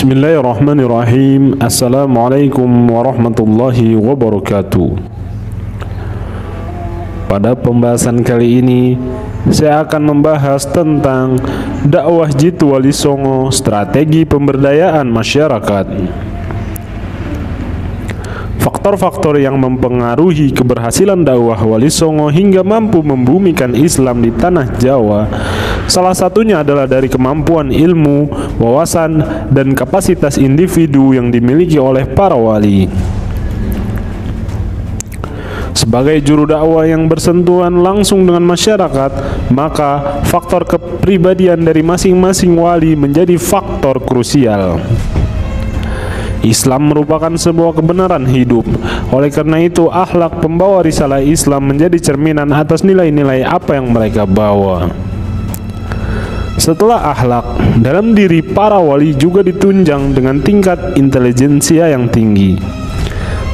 Bismillahirrahmanirrahim. Assalamualaikum warahmatullahi wabarakatuh. Pada pembahasan kali ini saya akan membahas tentang dakwah Jitu Wali Songo, strategi pemberdayaan masyarakat. Faktor-faktor yang mempengaruhi keberhasilan dakwah Wali Songo hingga mampu membumikan Islam di tanah Jawa, salah satunya adalah dari kemampuan ilmu, wawasan, dan kapasitas individu yang dimiliki oleh para wali. Sebagai juru dakwah yang bersentuhan langsung dengan masyarakat, maka faktor kepribadian dari masing-masing wali menjadi faktor krusial. Islam merupakan sebuah kebenaran hidup. Oleh karena itu, akhlak pembawa risalah Islam menjadi cerminan atas nilai-nilai apa yang mereka bawa. Setelah akhlak, dalam diri para wali juga ditunjang dengan tingkat intelijensia yang tinggi.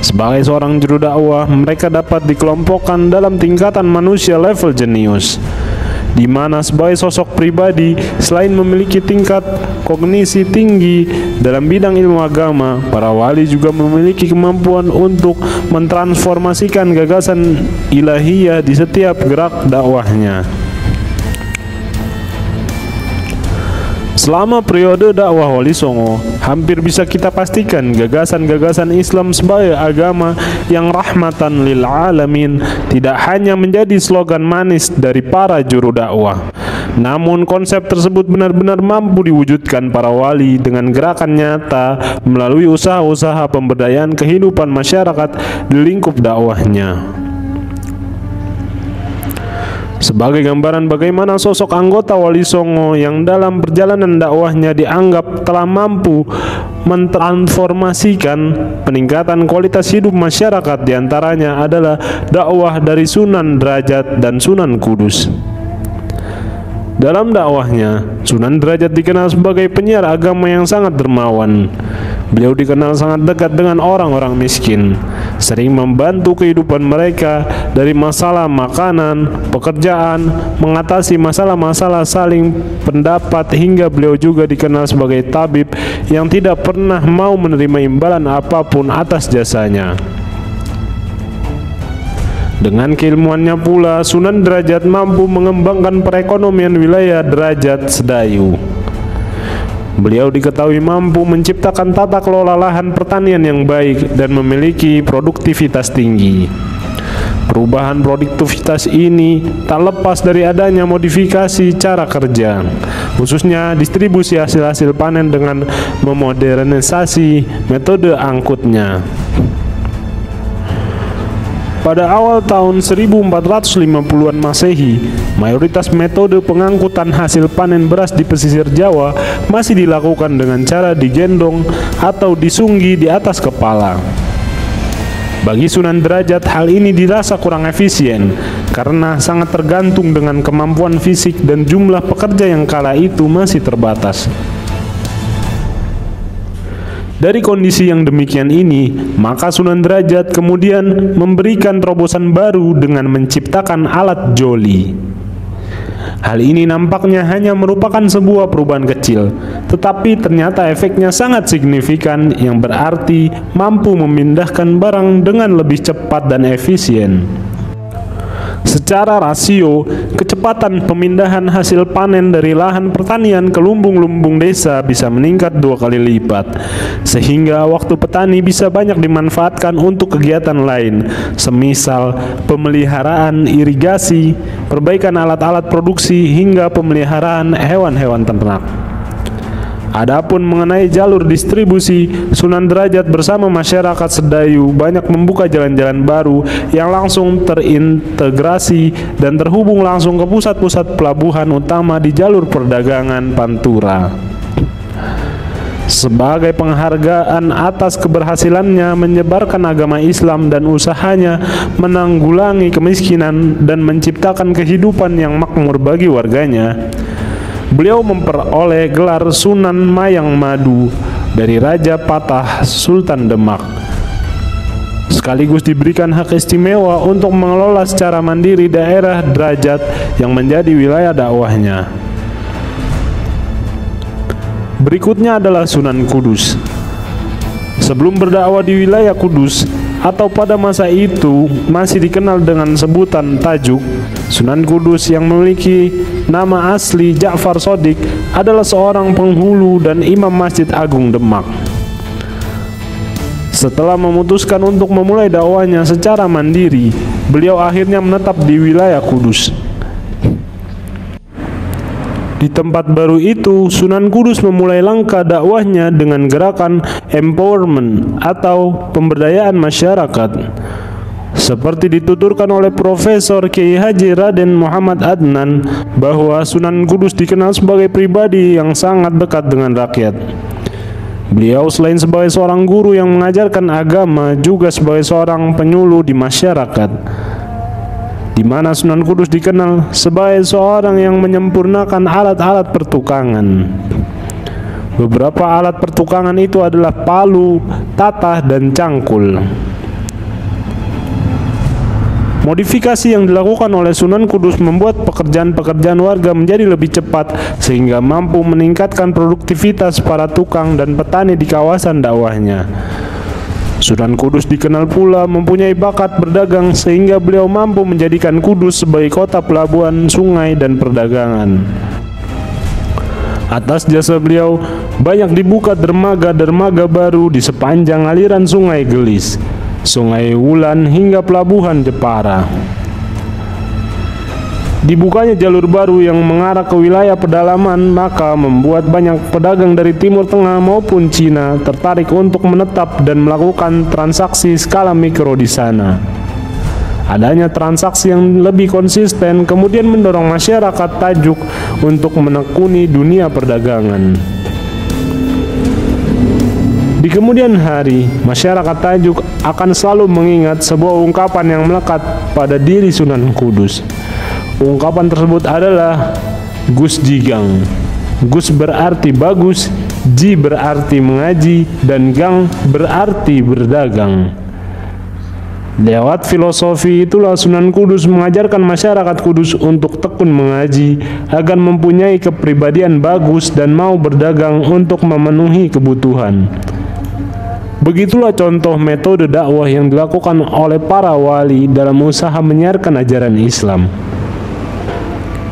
Sebagai seorang juru dakwah, mereka dapat dikelompokkan dalam tingkatan manusia level jenius, di mana sebagai sosok pribadi, selain memiliki tingkat kognisi tinggi dalam bidang ilmu agama, para wali juga memiliki kemampuan untuk mentransformasikan gagasan ilahiyah di setiap gerak dakwahnya. Selama periode dakwah Wali Songo, hampir bisa kita pastikan gagasan-gagasan Islam sebagai agama yang rahmatan lil alamin tidak hanya menjadi slogan manis dari para juru dakwah, namun konsep tersebut benar-benar mampu diwujudkan para wali dengan gerakan nyata melalui usaha-usaha pemberdayaan kehidupan masyarakat di lingkup dakwahnya. Sebagai gambaran bagaimana sosok anggota Wali Songo yang dalam perjalanan dakwahnya dianggap telah mampu mentransformasikan peningkatan kualitas hidup masyarakat, diantaranya adalah dakwah dari Sunan Derajat dan Sunan Kudus. Dalam dakwahnya, Sunan Derajat dikenal sebagai penyiar agama yang sangat dermawan. Beliau dikenal sangat dekat dengan orang-orang miskin, sering membantu kehidupan mereka dari masalah makanan, pekerjaan, mengatasi masalah-masalah saling pendapat, hingga beliau juga dikenal sebagai tabib yang tidak pernah mau menerima imbalan apapun atas jasanya. Dengan keilmuannya pula, Sunan Derajat mampu mengembangkan perekonomian wilayah Derajat Sedayu. Beliau diketahui mampu menciptakan tata kelola lahan pertanian yang baik dan memiliki produktivitas tinggi. Perubahan produktivitas ini tak lepas dari adanya modifikasi cara kerja, khususnya distribusi hasil-hasil panen dengan memodernisasi metode angkutnya. Pada awal tahun 1450-an Masehi, mayoritas metode pengangkutan hasil panen beras di pesisir Jawa masih dilakukan dengan cara digendong atau disunggi di atas kepala. Bagi Sunan Derajat, hal ini dirasa kurang efisien karena sangat tergantung dengan kemampuan fisik dan jumlah pekerja yang kala itu masih terbatas. Dari kondisi yang demikian ini, maka Sunan Derajat kemudian memberikan terobosan baru dengan menciptakan alat joli. Hal ini nampaknya hanya merupakan sebuah perubahan kecil, tetapi ternyata efeknya sangat signifikan yang berarti mampu memindahkan barang dengan lebih cepat dan efisien. Secara rasio, kecepatan pemindahan hasil panen dari lahan pertanian ke lumbung-lumbung desa bisa meningkat 2 kali lipat, sehingga waktu petani bisa banyak dimanfaatkan untuk kegiatan lain, semisal pemeliharaan irigasi, perbaikan alat-alat produksi, hingga pemeliharaan hewan-hewan ternak. Adapun mengenai jalur distribusi, Sunan Derajat bersama masyarakat Sedayu banyak membuka jalan-jalan baru yang langsung terintegrasi dan terhubung langsung ke pusat-pusat pelabuhan utama di jalur perdagangan Pantura. Sebagai penghargaan atas keberhasilannya menyebarkan agama Islam dan usahanya menanggulangi kemiskinan dan menciptakan kehidupan yang makmur bagi warganya, beliau memperoleh gelar Sunan Mayang Madu dari Raja Patah Sultan Demak, sekaligus diberikan hak istimewa untuk mengelola secara mandiri daerah Derajat yang menjadi wilayah dakwahnya. Berikutnya adalah Sunan Kudus. Sebelum berdakwah di wilayah Kudus, atau pada masa itu masih dikenal dengan sebutan Tajuk, Sunan Kudus yang memiliki nama asli Ja'far Shadiq adalah seorang penghulu dan imam Masjid Agung Demak. Setelah memutuskan untuk memulai dakwahnya secara mandiri, beliau akhirnya menetap di wilayah Kudus. Di tempat baru itu, Sunan Kudus memulai langkah dakwahnya dengan gerakan empowerment atau pemberdayaan masyarakat. Seperti dituturkan oleh Profesor Kiai Haji Raden Muhammad Adnan bahwa Sunan Kudus dikenal sebagai pribadi yang sangat dekat dengan rakyat. Beliau selain sebagai seorang guru yang mengajarkan agama, juga sebagai seorang penyuluh di masyarakat, di mana Sunan Kudus dikenal sebagai seorang yang menyempurnakan alat-alat pertukangan. Beberapa alat pertukangan itu adalah palu, tatah, dan cangkul. Modifikasi yang dilakukan oleh Sunan Kudus membuat pekerjaan-pekerjaan warga menjadi lebih cepat sehingga mampu meningkatkan produktivitas para tukang dan petani di kawasan dakwahnya. Sunan Kudus dikenal pula mempunyai bakat berdagang sehingga beliau mampu menjadikan Kudus sebagai kota pelabuhan sungai dan perdagangan. Atas jasa beliau, banyak dibuka dermaga-dermaga baru di sepanjang aliran Sungai Gelis, Sungai Wulan hingga pelabuhan Jepara. Dibukanya jalur baru yang mengarah ke wilayah pedalaman maka membuat banyak pedagang dari Timur Tengah maupun Cina tertarik untuk menetap dan melakukan transaksi skala mikro di sana. Adanya transaksi yang lebih konsisten kemudian mendorong masyarakat Tajuk untuk menekuni dunia perdagangan. Di kemudian hari, masyarakat Tajuk akan selalu mengingat sebuah ungkapan yang melekat pada diri Sunan Kudus. Ungkapan tersebut adalah Gus Jigang. Gus berarti bagus, Ji berarti mengaji, dan Gang berarti berdagang. Lewat filosofi itulah Sunan Kudus mengajarkan masyarakat Kudus untuk tekun mengaji agar mempunyai kepribadian bagus dan mau berdagang untuk memenuhi kebutuhan. Begitulah contoh metode dakwah yang dilakukan oleh para wali dalam usaha menyiarkan ajaran Islam.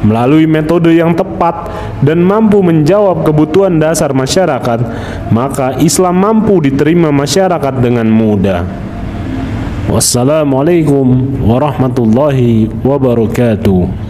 Melalui metode yang tepat dan mampu menjawab kebutuhan dasar masyarakat, maka Islam mampu diterima masyarakat dengan mudah. Wassalamualaikum warahmatullahi wabarakatuh.